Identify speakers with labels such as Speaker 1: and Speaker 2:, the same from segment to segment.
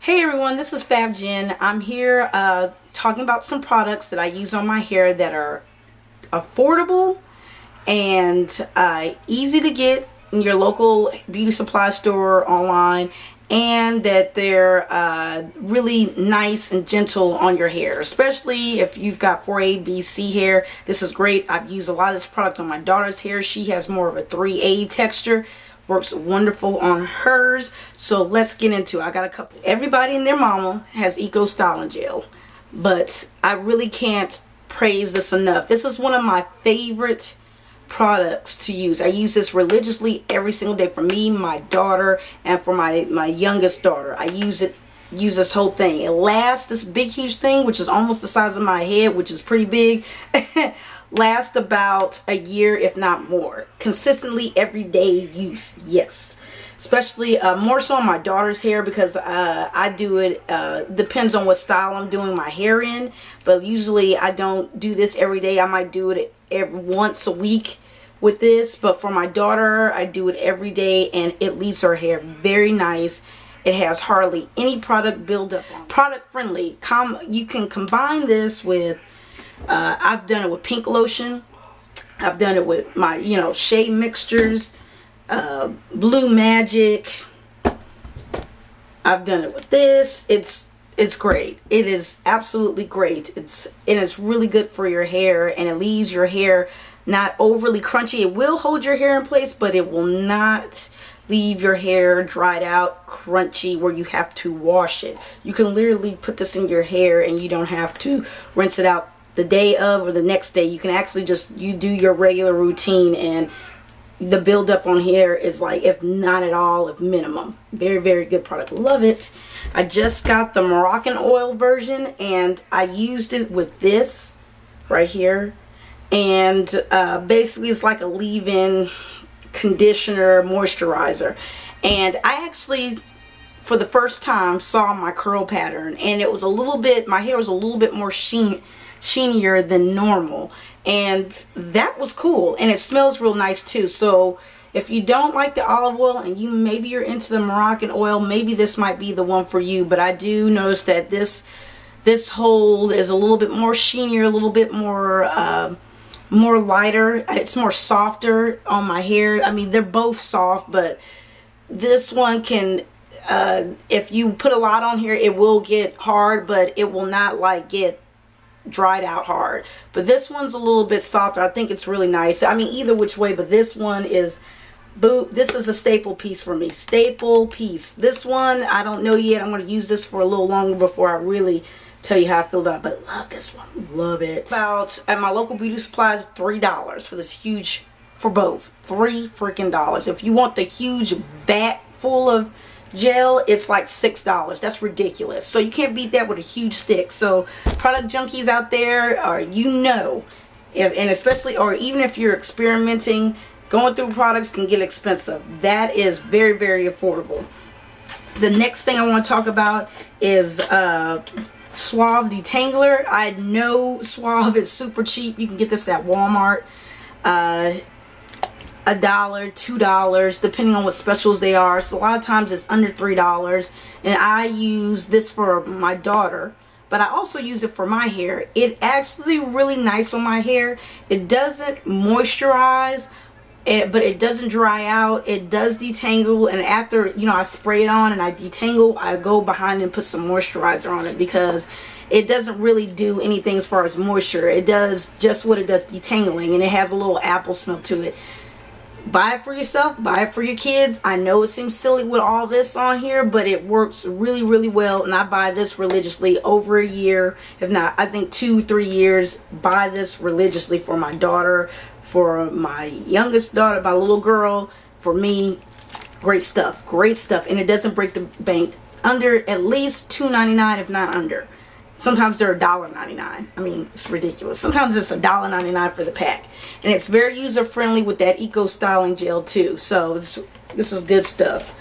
Speaker 1: Hey everyone, this is Fab Jen. I'm here talking about some products that I use on my hair that are affordable and easy to get in your local beauty supply store online, and that they're really nice and gentle on your hair, especially if you've got 4A, B, C hair. This is great. I've used a lot of this product on my daughter's hair. She has more of a 3A texture. Works wonderful on hers. So let's get into it. I got a couple. Everybody and their mama has Eco Styling Gel, but I really can't praise this enough. This is one of my favorite products to use. I use this religiously every single day for me, my daughter, and for my youngest daughter. I use this whole thing. It lasts, this big huge thing, which is almost the size of my head, which is pretty big, lasts about a year, if not more. Consistently everyday use, yes. Especially more so on my daughter's hair, because I do it, depends on what style I'm doing my hair in, but usually I don't do this every day. I might do it once a week with this, but for my daughter I do it every day, and it leaves her hair very nice. It has hardly any product buildup on it. Product friendly. You can combine this with I've done it with pink lotion. I've done it with my, shea mixtures, Blue Magic. I've done it with this. It's great. It is absolutely great. It's really good for your hair, and it leaves your hair not overly crunchy. It will hold your hair in place, but it will not leave your hair dried out, crunchy, where you have to wash it. You can literally put this in your hair and you don't have to rinse it out the day of or the next day. You can actually you do your regular routine, and the buildup on hair is like, if not at all, if minimum. Very, very good product. Love it. I just got the Moroccan oil version, and I used it with this right here. And basically it's like a leave-in conditioner moisturizer. And I actually, for the first time, saw my curl pattern, and it was a little bit, my hair was a little bit more sheenier than normal, and that was cool, and it smells real nice too. So if you don't like the olive oil, and maybe you're into the Moroccan oil, maybe this might be the one for you. But I do notice that this hold is a little bit more sheenier, a little bit more lighter. It's more softer on my hair. I mean, they're both soft, but this one can, if you put a lot on here, it will get hard, but it will not like get dried out hard. But this one's a little bit softer. I think it's really nice. I mean, either which way, but this one is, this is a staple piece for me. Staple piece. This one, I don't know yet. I'm going to use this for a little longer before I really tell you how I feel about it, but love this one. Love it. About, at my local beauty supplies, $3 for this huge, for both. $3 freaking dollars. If you want the huge vat full of gel, it's like $6. That's ridiculous. So you can't beat that with a huge stick. So product junkies out there, or and especially, or even if you're experimenting, going through products can get expensive. That is very, very affordable. The next thing I want to talk about is Suave Detangler. I know Suave is super cheap. You can get this at Walmart. $1, $2, depending on what specials they are. So a lot of times it's under $3, and I use this for my daughter, but I also use it for my hair. It actually really nice on my hair. It doesn't moisturize, but it doesn't dry out. It does detangle, and after I spray it on and I detangle, I go behind and put some moisturizer on it, because it doesn't really do anything as far as moisture. It does just what it does, detangling, and it has a little apple smell to it. Buy it for yourself, buy it for your kids. I know it seems silly with all this on here, but it works really, really well, and I buy this religiously over a year, if not, I think 2-3 years. Buy this religiously for my daughter, for my youngest daughter, my little girl, for me. Great stuff, and it doesn't break the bank. Under at least $2.99, if not under. Sometimes they're $1.99. I mean, it's ridiculous. Sometimes it's $1.99 for the pack. And it's very user friendly with that Eco Styling Gel too. So this is good stuff.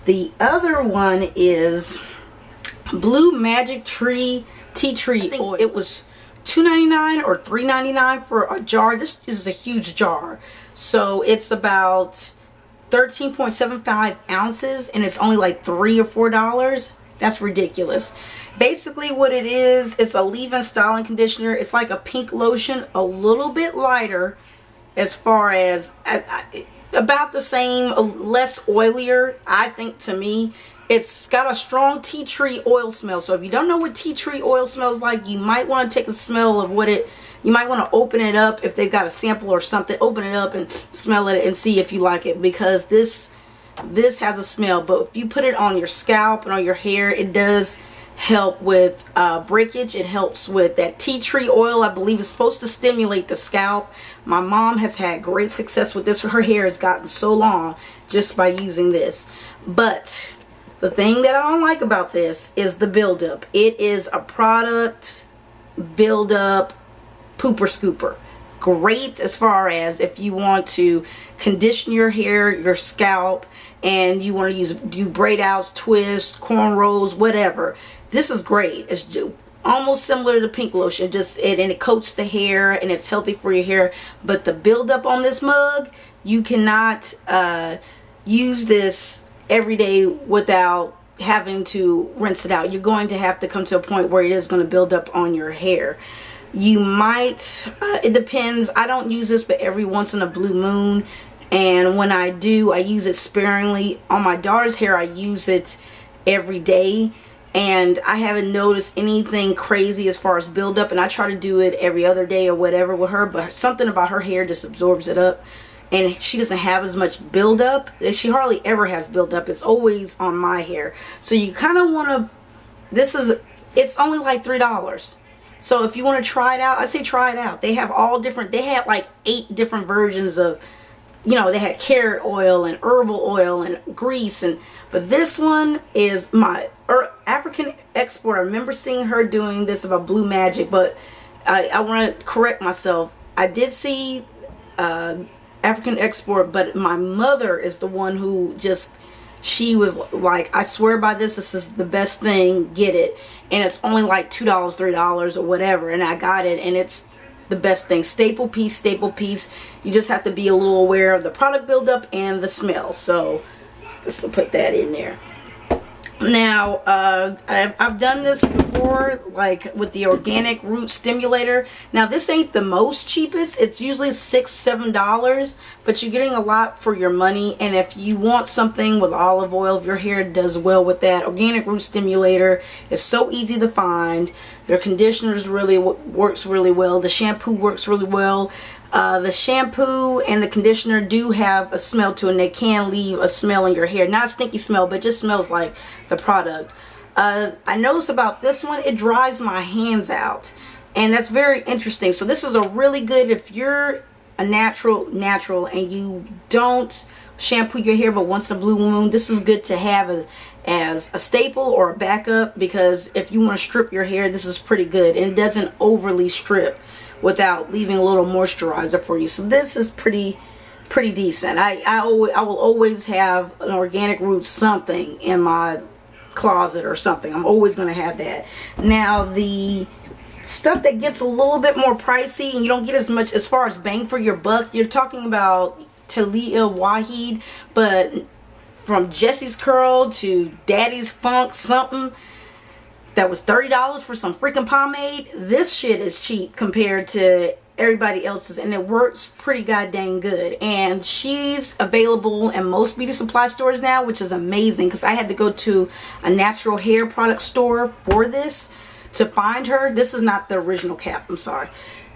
Speaker 1: The other one is Blue Magic Tea Tree Oil. It was $2.99 or $3.99 for a jar. This is a huge jar. So it's about 13.75 ounces, and it's only like $3 or $4. That's ridiculous. Basically what it is, it's a leave-in styling conditioner. It's like a pink lotion, a little bit lighter as far as about the same, less oilier, I think, to me. It's got a strong tea tree oil smell. So if you don't know what tea tree oil smells like, you might want to take a smell of what it, you might want to open it up if they've got a sample or something. Open it up and smell it and see if you like it, because this has a smell. But if you put it on your scalp and on your hair, it does help with breakage. It helps with that tea tree oil. I believe is supposed to stimulate the scalp. My mom has had great success with this. Her hair has gotten so long just by using this. But the thing that I don't like about this is the buildup. It is a product buildup pooper scooper. Great as far as if you want to condition your hair, your scalp, and you want to do braid outs, twists, cornrows, whatever. This is great. It's almost similar to pink lotion, and it coats the hair and it's healthy for your hair. But the buildup on this mug, you cannot use this every day without having to rinse it out. You're going to have to come to a point where it is going to build up on your hair. You might, it depends. I don't use this but every once in a blue moon, and when I do, I use it sparingly. On my daughter's hair, I use it every day, and I haven't noticed anything crazy as far as buildup. And I try to do it every other day or whatever with her, but something about her hair just absorbs it up, and she doesn't have as much buildup. She hardly ever has buildup. It's always on my hair. So you kind of want to, it's only like $3. So if you want to try it out, I say try it out. They have all different, they had like 8 different versions of, you know, they had carrot oil and herbal oil and grease, but this one is my African Export. I remember seeing her doing this about Blue Magic, but I want to correct myself. I did see African Export, but my mother is the one who just, she was like, I swear by this, this is the best thing, get it. And it's only like $2, $3 or whatever, and I got it, and it's the best thing. Staple piece, staple piece. You just have to be a little aware of the product buildup and the smell. So just to put that in there. Now I've done this before, like with the organic root stimulator. Now this ain't the most cheapest. It's usually $6-7, but you're getting a lot for your money. And if you want something with olive oil, if your hair does well with that, organic root stimulator is so easy to find. Their conditioners really works really well. The shampoo works really well. The shampoo and the conditioner do have a smell to it, and they can leave a smell in your hair. Not a stinky smell, but it just smells like the product. I noticed about this one, it dries my hands out, and that's very interesting. So this is a really good, if you're a natural and you don't shampoo your hair but once in a blue moon, this is good to have as a staple or a backup, because if you want to strip your hair, this is pretty good, and it doesn't overly strip without leaving a little moisturizer for you. So this is pretty decent. I will always have an organic root something in my closet or something. I'm always going to have that. Now the stuff that gets a little bit more pricey and you don't get as much as far as bang for your buck, you're talking about Talia Waheed, but from Jesse's Curl to Daddy's Funk something that was $30 for some freaking pomade. This shit is cheap compared to everybody else's, and it works pretty goddamn good. And she's available in most beauty supply stores now, which is amazing, because I had to go to a natural hair product store for this to find her. This is not the original cap, I'm sorry.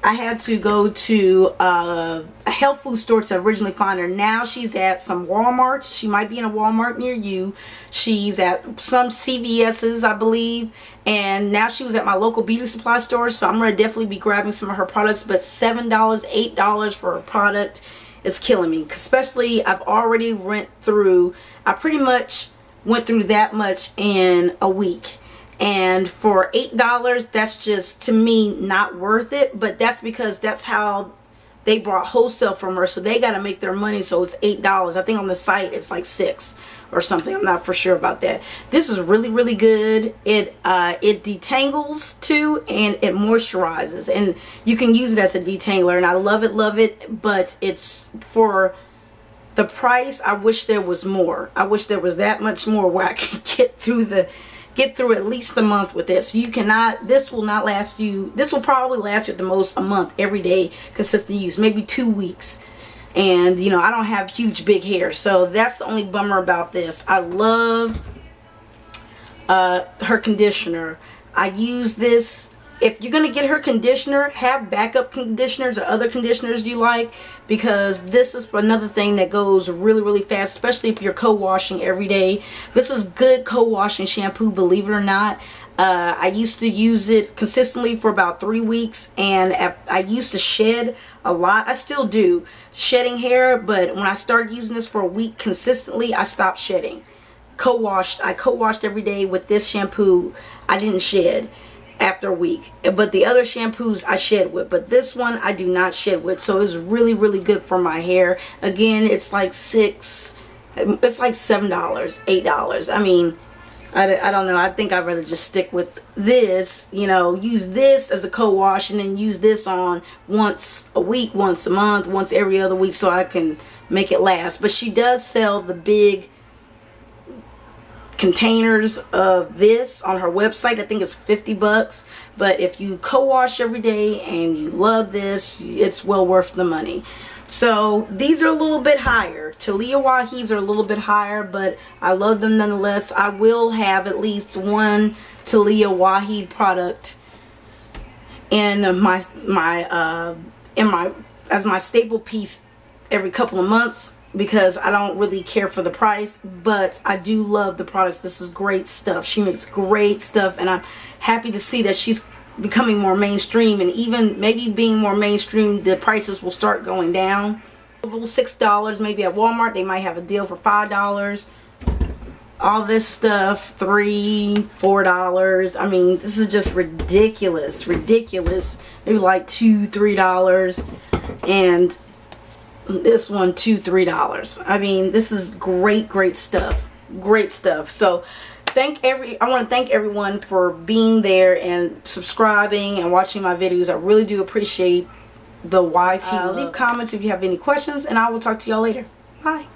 Speaker 1: I had to go to a health food store to originally find her. Now she's at some Walmarts. She might be in a Walmart near you. She's at some CVS's, I believe. And now she was at my local beauty supply store. So I'm going to definitely be grabbing some of her products. But $7, $8 for a product is killing me. Especially, I've already I pretty much went through that much in a week. And for $8, that's just, to me, not worth it. But that's because that's how they brought wholesale from her. So they got to make their money. So it's $8. I think on the site it's like $6 or something. I'm not for sure about that. This is really, really good. It detangles too, and it moisturizes. And you can use it as a detangler. And I love it. But it's for the price. I wish there was more. I wish there was that much more where I could get through the get through at least a month with this. You cannot, this will not last you, this will probably last you at the most a month, every day, consistent use, maybe 2 weeks. And you know, I don't have huge big hair, so that's the only bummer about this. I love her conditioner. I use this. If you're gonna get her conditioner, have backup conditioners or other conditioners you like, because this is another thing that goes really, really fast, especially if you're co-washing every day. This is good co-washing shampoo, believe it or not. I used to use it consistently for about 3 weeks, and I used to shed a lot. I still do, shedding hair, but when I started using this for a week consistently, I stopped shedding. I co-washed every day with this shampoo. I didn't shed after a week, but the other shampoos I shed with, but this one I do not shed with. So it's really, really good for my hair. Again, it's like $7, $8. I mean, I don't know. I think I'd rather just stick with this, you know, use this as a co-wash, and then use this on once a week, once a month, once every other week, so I can make it last. But she does sell the big containers of this on her website. I think it's 50 bucks, but if you co-wash every day and you love this, it's well worth the money. So these are a little bit higher. Taliah Waheeds are a little bit higher, but I love them nonetheless. I will have at least one Taliah Waheed product in as my staple piece every couple of months, because I don't really care for the price, but I do love the products. This is great stuff. She makes great stuff, and I'm happy to see that she's becoming more mainstream, and even maybe being more mainstream, the prices will start going down. $6, maybe at Walmart they might have a deal for $5. All this stuff $3, $4. I mean, this is just ridiculous, maybe like $2, $3, and this one $2, $3. I mean, this is great stuff. So I want to thank everyone for being there and subscribing and watching my videos. I really do appreciate the YT. Leave comments if you have any questions, and I will talk to y'all later. Bye.